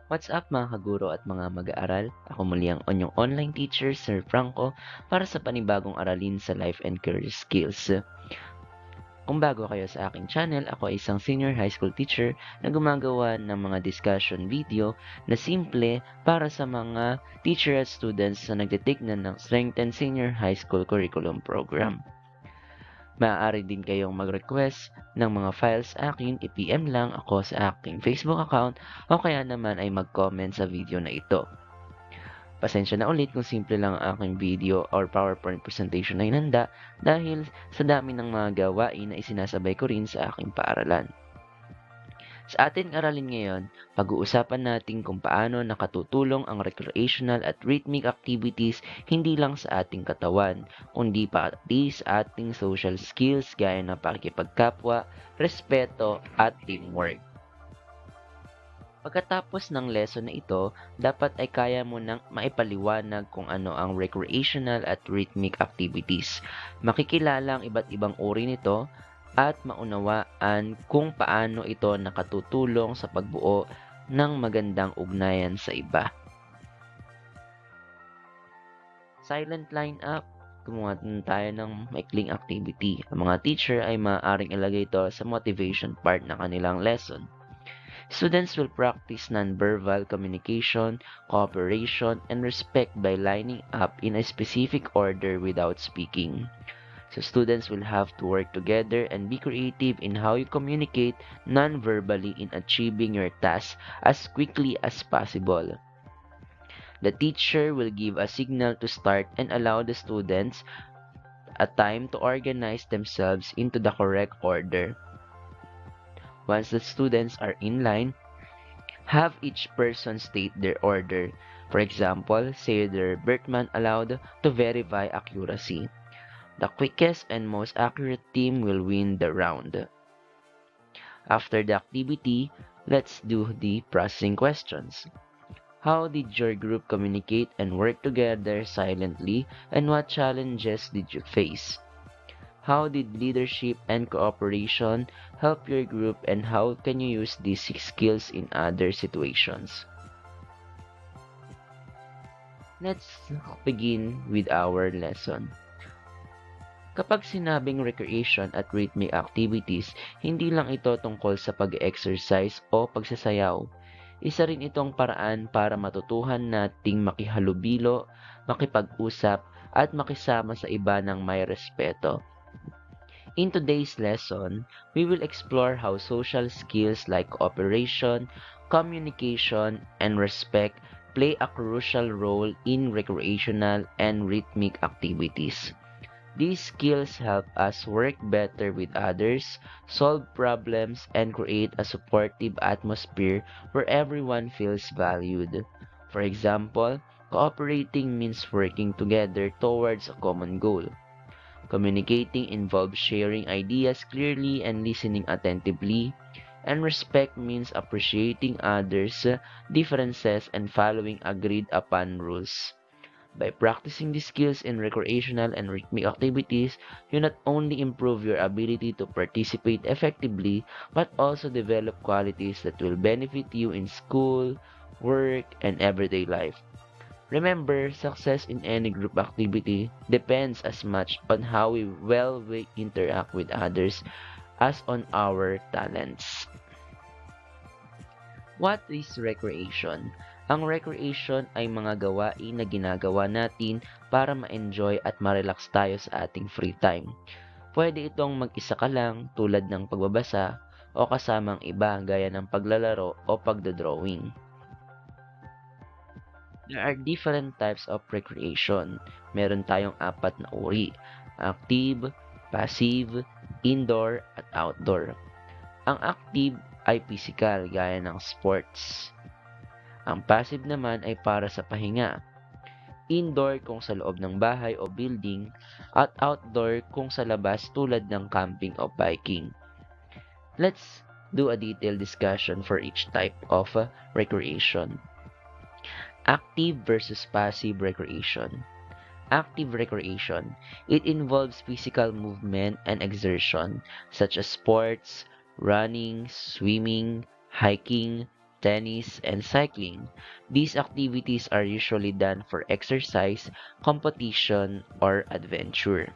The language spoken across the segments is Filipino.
What's up mga kaguro at mga mag-aaral? Ako muli ang inyong online teacher, Sir Franco, para sa panibagong aralin sa life and career skills. Kung bago kayo sa aking channel, ako ay isang senior high school teacher na gumagawa ng mga discussion video na simple para sa mga teacher at students na nagtitignan ng Strengthen Senior High School Curriculum Program. Maaari din kayong mag-request ng mga files sa akin, i-PM lang ako sa aking Facebook account o kaya naman ay mag-comment sa video na ito. Pasensya na ulit kung simple lang ang aking video or PowerPoint presentation na inanda dahil sa dami ng mga gawain na isinasabay ko rin sa aking paaralan. Sa ating aralin ngayon, pag-uusapan natin kung paano nakatutulong ang recreational at rhythmic activities hindi lang sa ating katawan, kundi pati sa ating social skills gaya ng pakikipagkapwa, respeto, at teamwork. Pagkatapos ng lesson na ito, dapat ay kaya mo nang maipaliwanag kung ano ang recreational at rhythmic activities. Makikilala ang iba't ibang uri nito at maunawaan kung paano ito nakatutulong sa pagbuo ng magandang ugnayan sa iba. Silent lineup. Gumawa din tayo ng maikling activity. Ang mga teacher ay maaaring ilagay ito sa motivation part ng kanilang lesson. Students will practice nonverbal communication, cooperation, and respect by lining up in a specific order without speaking. So students will have to work together and be creative in how you communicate non-verbally in achieving your task as quickly as possible. The teacher will give a signal to start and allow the students a time to organize themselves into the correct order. Once the students are in line, have each person state their order. For example, say their birthmonth aloud to verify accuracy. The quickest and most accurate team will win the round. After the activity, let's do the processing questions. How did your group communicate and work together silently, and what challenges did you face? How did leadership and cooperation help your group, and how can you use these skills in other situations? Let's begin with our lesson. Kapag sinabing recreation at rhythmic activities, hindi lang ito tungkol sa pag-exercise o pagsasayaw. Isa rin itong paraan para matutuhan nating makihalubilo, makipag-usap, at makisama sa iba ng may respeto. In today's lesson, we will explore how social skills like cooperation, communication, and respect play a crucial role in recreational and rhythmic activities. These skills help us work better with others, solve problems, and create a supportive atmosphere where everyone feels valued. For example, cooperating means working together towards a common goal. Communicating involves sharing ideas clearly and listening attentively. And respect means appreciating others' differences and following agreed upon rules. By practicing these skills in recreational and rhythmic activities, you not only improve your ability to participate effectively, but also develop qualities that will benefit you in school, work, and everyday life. Remember, success in any group activity depends as much on how well we interact with others as on our talents. What is recreation? Ang recreation ay mga gawain na ginagawa natin para ma-enjoy at ma-relax tayo sa ating free time. Pwede itong mag-isa ka lang tulad ng pagbabasa o kasamang iba gaya ng paglalaro o pagdodrawing. There are different types of recreation. Meron tayong 4 na uri: active, passive, indoor, at outdoor. Ang active ay physical gaya ng sports. Ang passive naman ay para sa pahinga. Indoor kung sa loob ng bahay o building, at outdoor kung sa labas tulad ng camping o biking. Let's do a detailed discussion for each type of recreation. Active versus passive recreation. Active recreation. It involves physical movement and exertion such as sports, running, swimming, hiking, tennis, and cycling. These activities are usually done for exercise, competition, or adventure.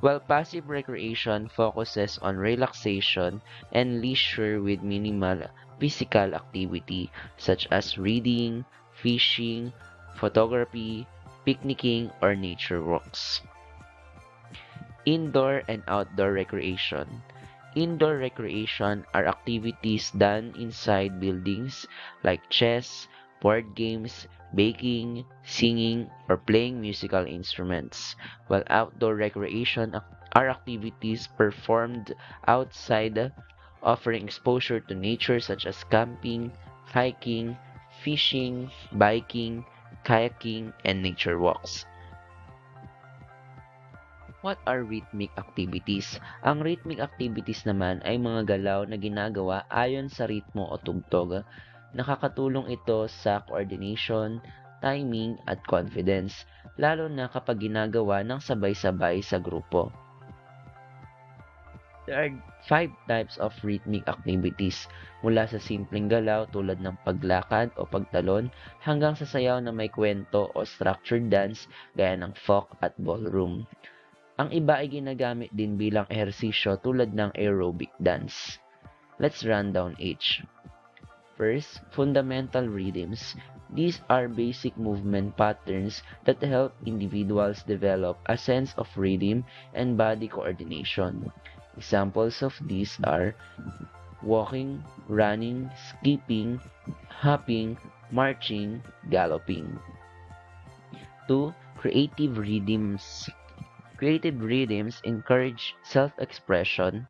While passive recreation focuses on relaxation and leisure with minimal physical activity such as reading, fishing, photography, picnicking, or nature walks. Indoor and outdoor recreation. Indoor recreation are activities done inside buildings like chess, board games, baking, singing, or playing musical instruments, while outdoor recreation are activities performed outside, offering exposure to nature such as camping, hiking, fishing, biking, kayaking, and nature walks. What are rhythmic activities? Ang rhythmic activities naman ay mga galaw na ginagawa ayon sa ritmo o tugtog. Nakakatulong ito sa coordination, timing, at confidence, lalo na kapag ginagawa ng sabay-sabay sa grupo. There are 5 types of rhythmic activities, mula sa simpleng galaw tulad ng paglakad o pagtalon hanggang sa sayaw na may kwento o structured dance gaya ng folk at ballroom. Ang iba ay ginagamit din bilang ehersisyo tulad ng aerobic dance. Let's run down each. First, fundamental rhythms. These are basic movement patterns that help individuals develop a sense of rhythm and body coordination. Examples of these are walking, running, skipping, hopping, marching, galloping. 2. Creative rhythms. Creative rhythms encourage self-expression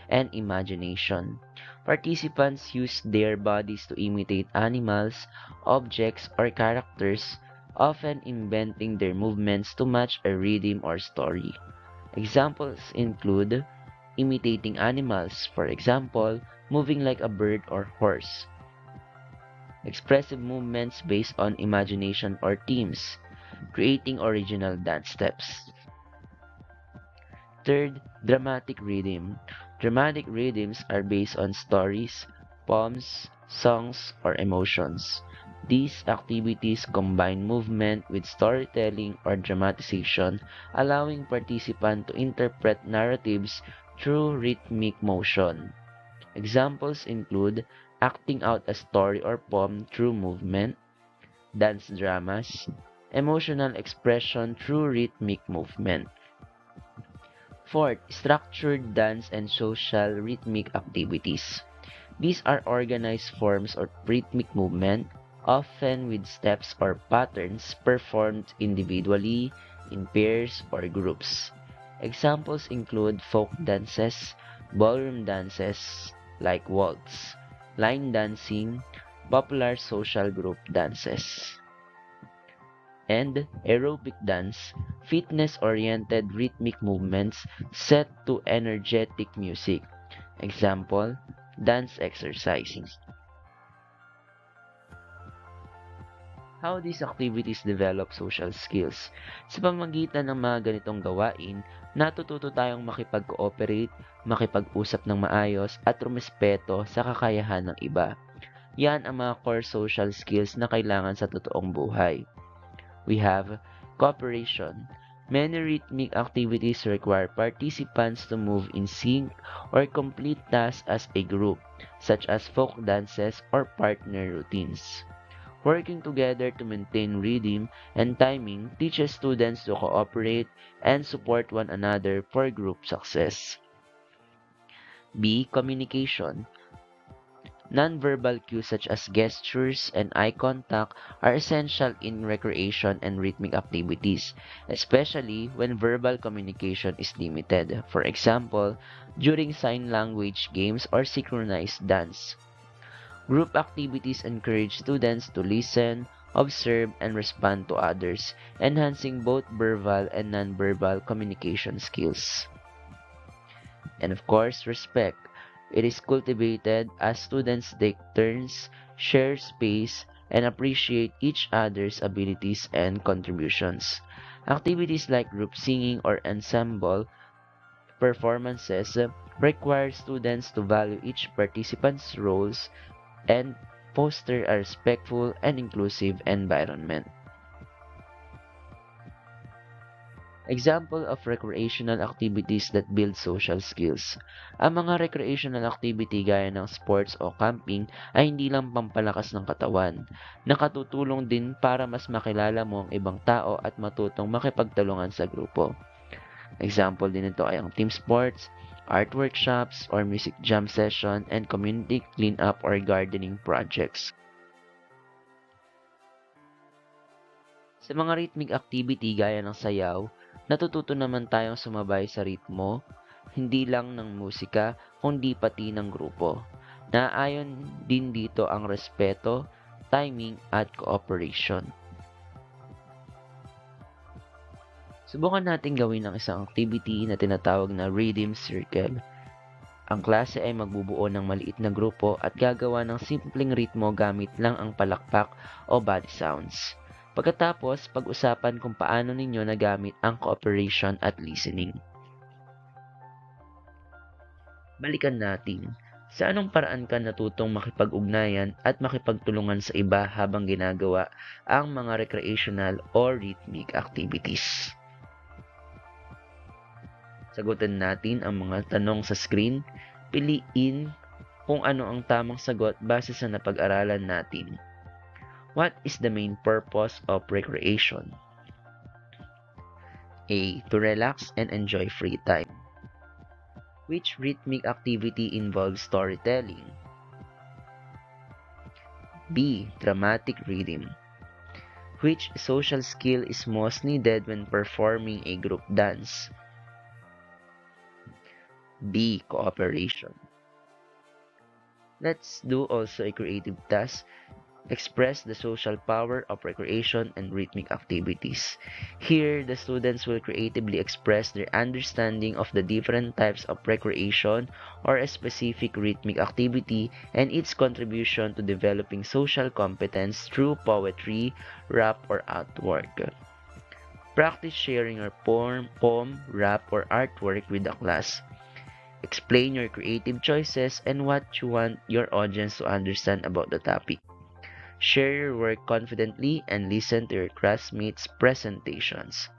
and imagination. Participants use their bodies to imitate animals, objects, or characters, often inventing their movements to match a rhythm or story. Examples include imitating animals, for example, moving like a bird or horse. Expressive movements based on imagination or themes, creating original dance steps. Third, dramatic rhythm. Dramatic rhythms are based on stories, poems, songs, or emotions. These activities combine movement with storytelling or dramatization, allowing participants to interpret narratives through rhythmic motion. Examples include acting out a story or poem through movement, dance dramas, emotional expression through rhythmic movement. Fourth, structured dance and social rhythmic activities. These are organized forms of rhythmic movement, often with steps or patterns performed individually, in pairs, or groups. Examples include folk dances, ballroom dances like waltz, line dancing, popular social group dances. And aerobic dance, fitness-oriented rhythmic movements set to energetic music. Example, dance exercises. How these activities develop social skills? Sa pamamagitan ng mga ganitong gawain, natututo tayong makipag-cooperate, makipag-usap ng maayos, at rumespeto sa kakayahan ng iba. Yan ang mga core social skills na kailangan sa totoong buhay. We have cooperation. Many rhythmic activities require participants to move in sync or complete tasks as a group, such as folk dances or partner routines. Working together to maintain rhythm and timing teaches students to cooperate and support one another for group success. B. Communication. Non-verbal cues such as gestures and eye contact are essential in recreation and rhythmic activities, especially when verbal communication is limited. For example, during sign language games or synchronized dance. Group activities encourage students to listen, observe, and respond to others, enhancing both verbal and non-verbal communication skills. And of course, respect. It is cultivated as students take turns, share space, and appreciate each other's abilities and contributions. Activities like group singing or ensemble performances require students to value each participant's roles and foster a respectful and inclusive environment. Example of recreational activities that build social skills. Ang mga recreational activity gaya ng sports o camping ay hindi lang pampalakas ng katawan. Nakatutulong din para mas makilala mo ang ibang tao at matutong makipagtulungan sa grupo. Example din ito ay ang team sports, art workshops or music jam session, and community cleanup or gardening projects. Sa mga rhythmic activity gaya ng sayaw, natututo naman tayong sumabay sa ritmo, hindi lang ng musika, kundi pati ng grupo. Naayon din dito ang respeto, timing, at cooperation. Subukan natin gawin ang isang activity na tinatawag na rhythm circle. Ang klase ay magbubuo ng maliit na grupo at gagawa ng simpleng ritmo gamit lang ang palakpak o body sounds. Pagkatapos, pag-usapan kung paano ninyo nagamit ang cooperation at listening. Balikan natin, sa anong paraan ka natutong makipag-ugnayan at makipagtulungan sa iba habang ginagawa ang mga recreational or rhythmic activities? Sagutin natin ang mga tanong sa screen. Piliin kung ano ang tamang sagot base sa napag-aralan natin. What is the main purpose of recreation? A. To relax and enjoy free time. Which rhythmic activity involves storytelling? B. Dramatic rhythm. Which social skill is most needed when performing a group dance? B. Cooperation. Let's do also a creative task. Express the social power of recreation and rhythmic activities. Here, the students will creatively express their understanding of the different types of recreation or a specific rhythmic activity and its contribution to developing social competence through poetry, rap, or artwork. Practice sharing your poem, rap, or artwork with the class. Explain your creative choices and what you want your audience to understand about the topic. Share your work confidently and listen to your classmates' presentations.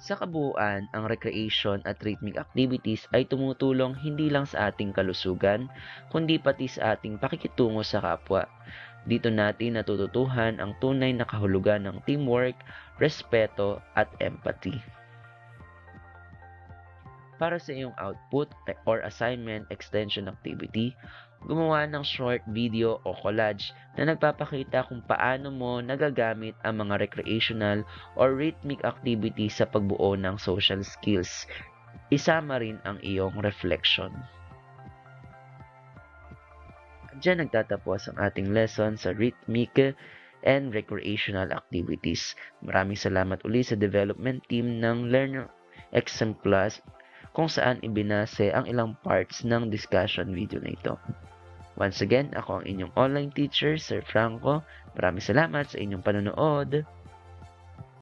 Sa kabuuan, ang recreation at rhythmic activities ay tumutulong hindi lang sa ating kalusugan, kundi pati sa ating pakikitungo sa kapwa. Dito natin natututuhan ang tunay na kahulugan ng teamwork, respeto, at empathy. Para sa iyong output or assignment extension activity, gumawa ng short video o collage na nagpapakita kung paano mo nagagamit ang mga recreational or rhythmic activity sa pagbuo ng social skills. Isama rin ang iyong reflection. Diyan nagtatapos ang ating lesson sa rhythmic and recreational activities. Maraming salamat uli sa development team ng Learner XM Plus kung saan ibinase ang ilang parts ng discussion video na ito. Once again, ako ang inyong online teacher, Sir Franco. Maraming salamat sa inyong panonood.